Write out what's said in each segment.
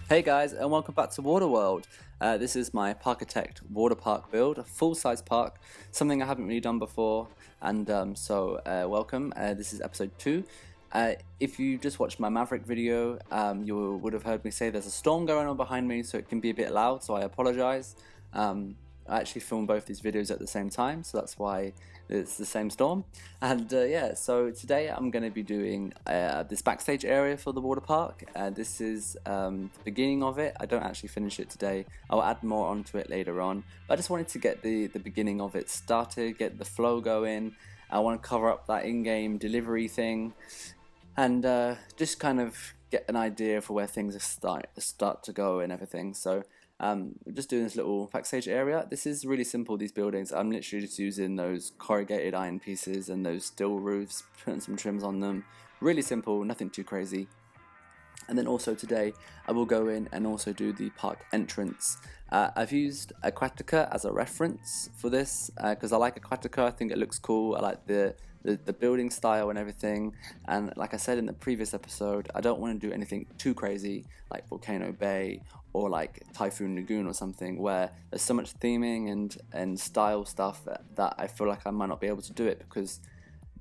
Hey guys, and welcome back to Waterworld. This is my Parkitect water park build, a full-size park, something I haven't really done before, and welcome. This is episode 2. If you just watched my Maverick video, you would have heard me say there's a storm going on behind me, so it can be a bit loud, so I apologize. I actually filmed both these videos at the same time, so that's why it's the same storm. And so today I'm going to be doing this backstage area for the water park. This is the beginning of it. I don't actually finish it today. I'll add more onto it later on. But I just wanted to get the beginning of it started, get the flow going. I want to cover up that in-game delivery thing, and just kind of get an idea for where things start to go and everything. So just doing this little backstage area. This is really simple, these buildings. I'm literally just using those corrugated iron pieces and those steel roofs, putting some trims on them. Really simple, nothing too crazy. And then also today I will go in and also do the park entrance. I've used Aquatica as a reference for this because I like Aquatica. I think it looks cool. I like the building style and everything. And like I said in the previous episode, I don't want to do anything too crazy like Volcano Bay or like Typhoon Lagoon or something where there's so much theming and style stuff that I feel like I might not be able to do it, because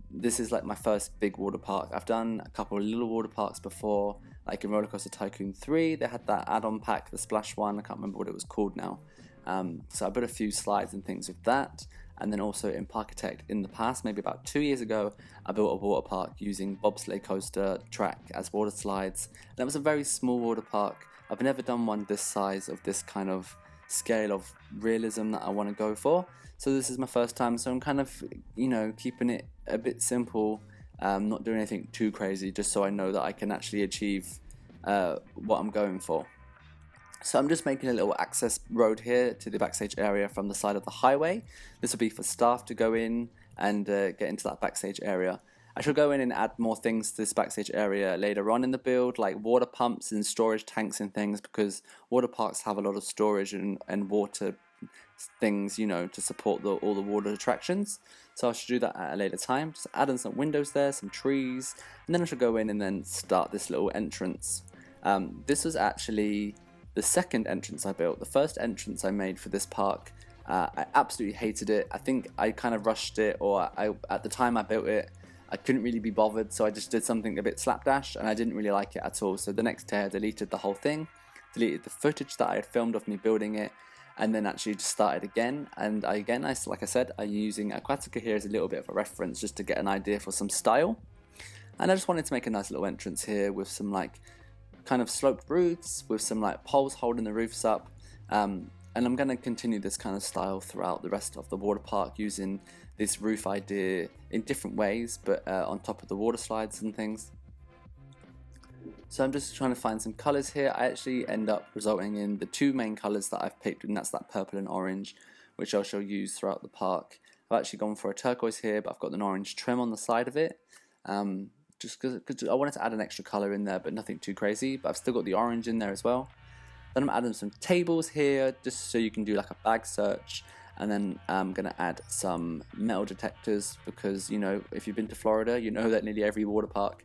this is like my first big water park. I've done a couple of little water parks before, like in Roller Coaster Tycoon 3, they had that add-on pack, the Splash one, I can't remember what it was called now. So I built a few slides and things with that. And then also in Parkitect in the past, maybe about 2 years ago, I built a water park using bobsleigh coaster track as water slides. And that was a very small water park. I've never done one this size, of this kind of scale of realism that I want to go for. So this is my first time, so I'm kind of, keeping it a bit simple, not doing anything too crazy, just so I know that I can actually achieve what I'm going for. So I'm just making a little access road here to the backstage area from the side of the highway. This will be for staff to go in and get into that backstage area. I shall go in and add more things to this backstage area later on in the build, like water pumps and storage tanks and things, because water parks have a lot of storage and water things, to support all the water attractions. So I should do that at a later time. Just add in some windows there, some trees, and then I should go in and then start this little entrance. This was actually the second entrance I built. The first entrance I made for this park, I absolutely hated it. I think I kind of rushed it, or at the time I built it, I couldn't really be bothered, so I just did something a bit slapdash, and I didn't really like it at all. So the next day I deleted the whole thing, deleted the footage that I had filmed of me building it, and then actually just started again. And like I said, I'm using Aquatica here as a little bit of a reference, just to get an idea for some style. And I just wanted to make a nice little entrance here with some like kind of sloped roofs, with some like poles holding the roofs up. And I'm going to continue this kind of style throughout the rest of the water park, using this roof idea in different ways, but on top of the water slides and things. So I'm just trying to find some colours here. I actually end up resulting in the two main colours that I've picked, and that's that purple and orange, which I shall use throughout the park. I've actually gone for a turquoise here, but I've got an orange trim on the side of it. Just because I wanted to add an extra colour in there, but nothing too crazy. But I've still got the orange in there as well. Then I'm adding some tables here, just so you can do like a bag search. And then I'm going to add some metal detectors, because, if you've been to Florida, you know that nearly every water park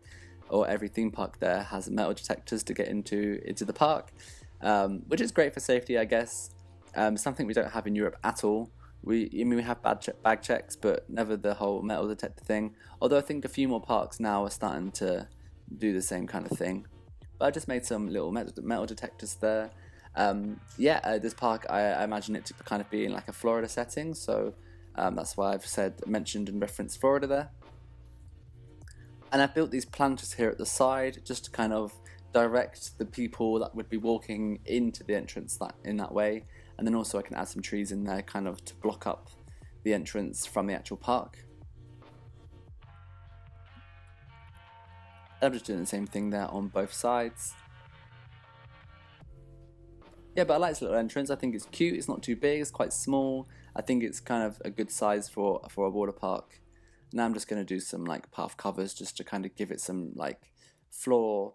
or every theme park there has metal detectors to get into the park, which is great for safety, I guess. Something we don't have in Europe at all. We have bag checks, but never the whole metal detector thing. Although I think a few more parks now are starting to do the same kind of thing. But I just made some little metal detectors there. This park, I imagine it to kind of be in like a Florida setting, so that's why I've mentioned and referenced Florida there. And I've built these planters here at the side, just to kind of direct the people that would be walking into the entrance in that way. And then also I can add some trees in there, kind of to block up the entrance from the actual park. I'm just doing the same thing there on both sides. Yeah, but I like this little entrance. I think it's cute. It's not too big. It's quite small. I think it's kind of a good size for a water park. Now I'm just going to do some like path covers, just to kind of give it some like floor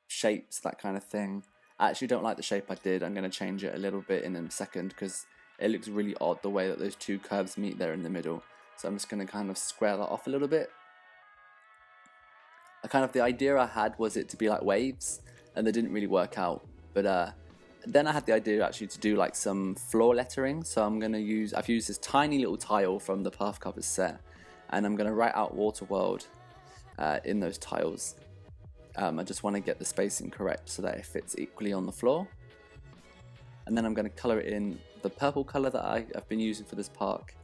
shapes, that kind of thing. I actually don't like the shape I did. I'm going to change it a little bit in a second, because it looks really odd the way that those two curves meet there in the middle. So I'm just going to kind of square that off a little bit. The idea I had was it to be like waves, and they didn't really work out. But then I had the idea actually to do like some floor lettering. So I've used this tiny little tile from the Path Covers set, and I'm gonna write out Waterworld in those tiles. I just want to get the spacing correct so that it fits equally on the floor. And then I'm going to color it in the purple color that I've been using for this park.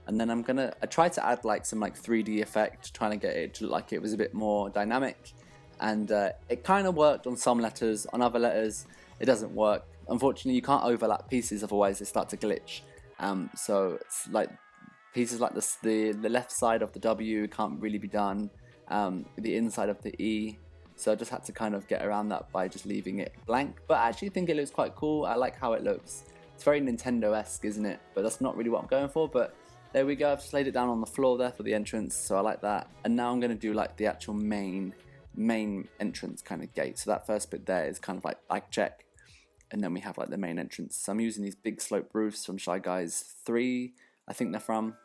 And then I tried to add like some 3D effect, trying to get it to look like it was a bit more dynamic. And it kind of worked on some letters. On other letters, it doesn't work. Unfortunately, you can't overlap pieces, otherwise they start to glitch. So it's like pieces like the left side of the W can't really be done. The inside of the E. So I just had to kind of get around that by just leaving it blank. But I actually think it looks quite cool. I like how it looks. It's very Nintendo-esque, isn't it? But that's not really what I'm going for. But there we go. I've just laid it down on the floor there for the entrance. So I like that. And now I'm going to do like the actual main entrance kind of gate. So that first bit there is kind of like bike check. And then we have like the main entrance. So I'm using these big slope roofs from Shy Guys 3, I think they're from.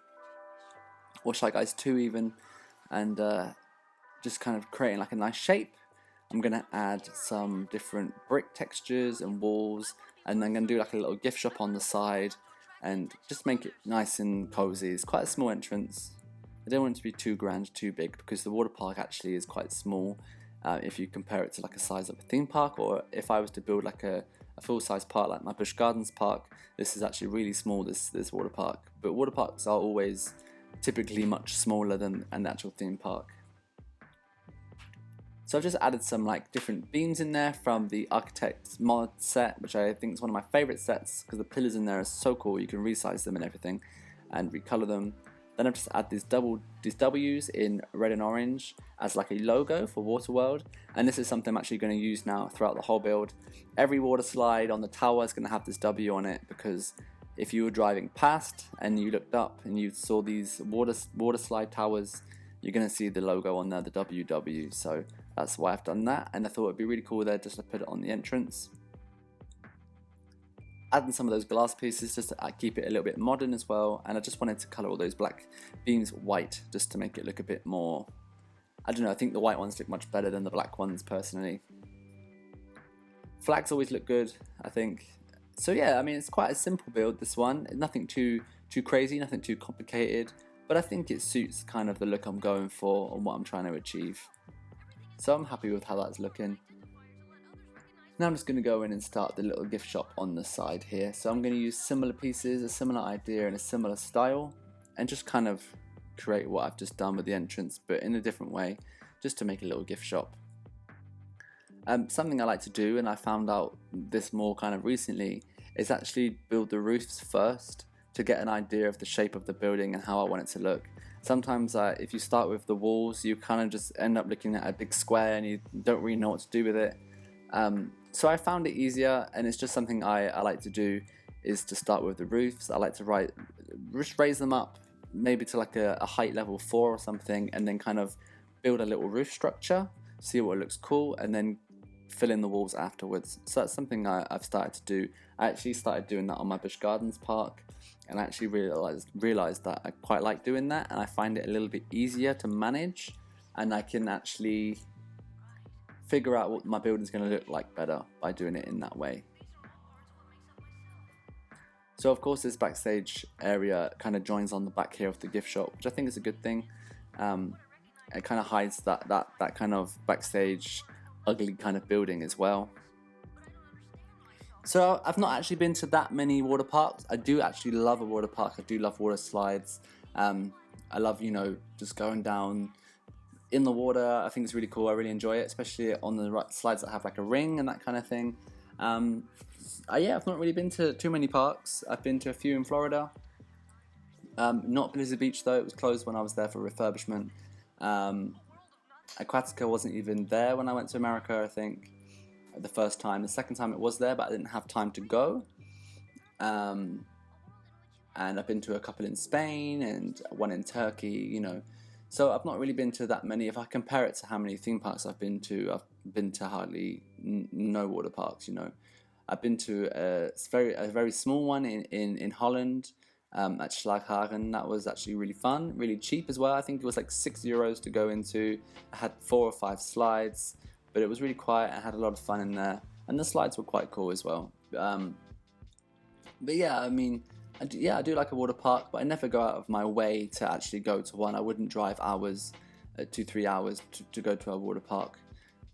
Or Shy Guys 2 even. And just kind of creating like a nice shape. I'm going to add some different brick textures and walls, and then I'm going to do like a little gift shop on the side and just make it nice and cozy. It's quite a small entrance. I don't want it to be too grand, too big, because the water park actually is quite small if you compare it to like a size of a theme park, or if I was to build like a full-size park like my Busch Gardens park. This is actually really small, this water park. But water parks are always typically much smaller than an actual theme park. So I've just added some like different beams in there from the Architect's mod set, which I think is one of my favorite sets because the pillars in there are so cool. You can resize them and everything and recolor them. Then I've just added these W's in red and orange as like a logo for Waterworld, and this is something I'm actually going to use now throughout the whole build. Every water slide on the tower is going to have this W on it, because if you were driving past and you looked up and you saw these water slide towers, you're going to see the logo on there, the WW. So that's why I've done that, and I thought it'd be really cool there just to put it on the entrance. Adding some of those glass pieces just to keep it a little bit modern as well, and I just wanted to colour all those black beams white just to make it look a bit more, I don't know, I think the white ones look much better than the black ones personally. Flags always look good, I think. So yeah, I mean, it's quite a simple build, this one. Nothing too crazy, nothing too complicated, but I think it suits kind of the look I'm going for and what I'm trying to achieve. So I'm happy with how that's looking. Now I'm just going to go in and start the little gift shop on the side here. So I'm going to use similar pieces, a similar idea and a similar style, and just kind of create what I've just done with the entrance, but in a different way, just to make a little gift shop. Something I like to do, and I found out this more kind of recently, is actually build the roofs first to get an idea of the shape of the building and how I want it to look. Sometimes if you start with the walls, you kind of just end up looking at a big square and you don't really know what to do with it. So I found it easier, and it's just something I like to do, is to start with the roofs. I like to just raise them up maybe to like a height level 4 or something, and then kind of build a little roof structure, see what looks cool, and then fill in the walls afterwards. So that's something I've started to do. I actually started doing that on my Busch Gardens park, and I actually realized that I quite like doing that, and I find it a little bit easier to manage, and I can actually figure out what my building's going to look like better by doing it in that way. So of course this backstage area kind of joins on the back here of the gift shop, which I think is a good thing. It kind of hides that kind of backstage ugly kind of building as well. So I've not actually been to that many water parks. I do actually love a water park. I do love water slides. I love, just going down in the water. I think it's really cool. I really enjoy it, especially on the slides that have like a ring and that kind of thing. Yeah, I've not really been to too many parks. I've been to a few in Florida. Not Blizzard Beach though, it was closed when I was there for refurbishment. Aquatica wasn't even there when I went to America, I think, the first time. The second time it was there, but I didn't have time to go. And I've been to a couple in Spain and one in Turkey, So I've not really been to that many. If I compare it to how many theme parks I've been to hardly no water parks, I've been to a very small one in Holland, at Schlaghagen. That was actually really fun, really cheap as well. I think it was like €6 to go into. I had 4 or 5 slides, but it was really quiet. I had a lot of fun in there. and the slides were quite cool as well. But yeah, I mean, I do like a water park, but I never go out of my way to actually go to one. I wouldn't drive hours, 2-3 hours to go to a water park,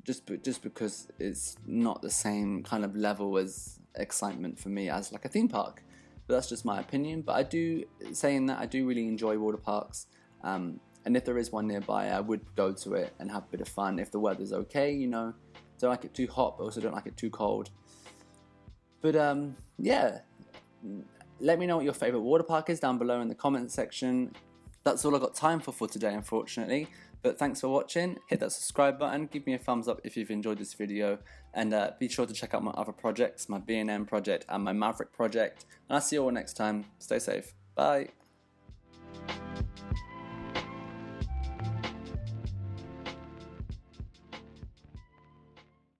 just because it's not the same kind of level as excitement for me as like a theme park. But that's just my opinion. But I do, saying that, I do really enjoy water parks. And if there is one nearby, I would go to it and have a bit of fun if the weather's okay, you know. Don't like it too hot, but also don't like it too cold. But yeah, let me know what your favorite water park is down below in the comment section. That's all I've got time for today, unfortunately. But thanks for watching. Hit that subscribe button, give me a thumbs up if you've enjoyed this video, and be sure to check out my other projects, my B&M project and my Maverick project. And I'll see you all next time. Stay safe. Bye.